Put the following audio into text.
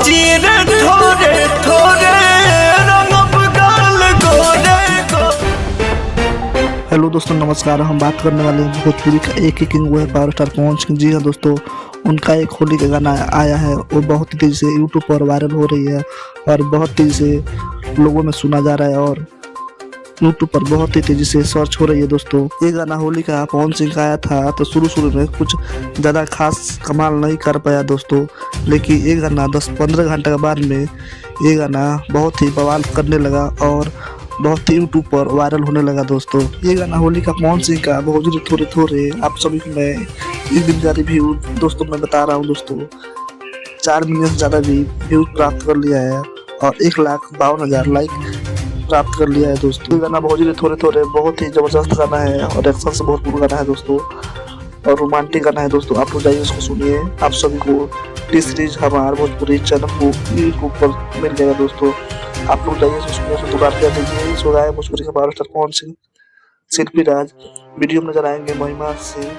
भौजी रे थोरे थोरे रंगब गाल गोरे गो। हेलो दोस्तों, नमस्कार। हम बात करने वाले हैं भोजपुरी का एक ही किंग, वो है पावर स्टार पवन सिंह। जी हाँ दोस्तों, उनका एक होली का गाना आया है, वो बहुत ही तेजी से यूट्यूब पर वायरल हो रही है और बहुत तेजी से लोगों में सुना जा रहा है और यूट्यूब पर बहुत ही तेजी से सर्च हो रही है। दोस्तों, ये गाना होली का पवन सिंह का आया था तो शुरू में कुछ ज़्यादा खास कमाल नहीं कर पाया दोस्तों, लेकिन ये गाना 10-15 घंटे के बाद में ये गाना बहुत ही बवाल करने लगा और बहुत ही यूट्यूब पर वायरल होने लगा। दोस्तों, ये गाना होली का पवन सिंह का भौजी रे थोरे थोरे आप सभी को मैं एक दिन का रिव्यू दोस्तों मैं बता रहा हूँ। दोस्तों, 4 मिलियन से ज़्यादा भी व्यूज प्राप्त कर लिया है और 1,52,000 लाइक प्राप्त कर लिया है। दोस्तों, ये गाना भौजी रे थोरे थोरे बहुत ही जबरदस्त गाना है और एक्शन से भरपूर गाना है दोस्तों, और रोमांटिक गाना है। दोस्तों, आप लोग जाइए उसको सुनिए। आप सभी को टी सीरीज हमारे भोजपुरी चैनल को यूट्यूब पर मिल जाएगा। दोस्तों, आप लोग जाइए उसको दुकान पे देखिए। सो गाए भोजपुरी का पावर स्टार पवन सिंह, शिल्पी राज वीडियो में नजर आएंगे महिमा से।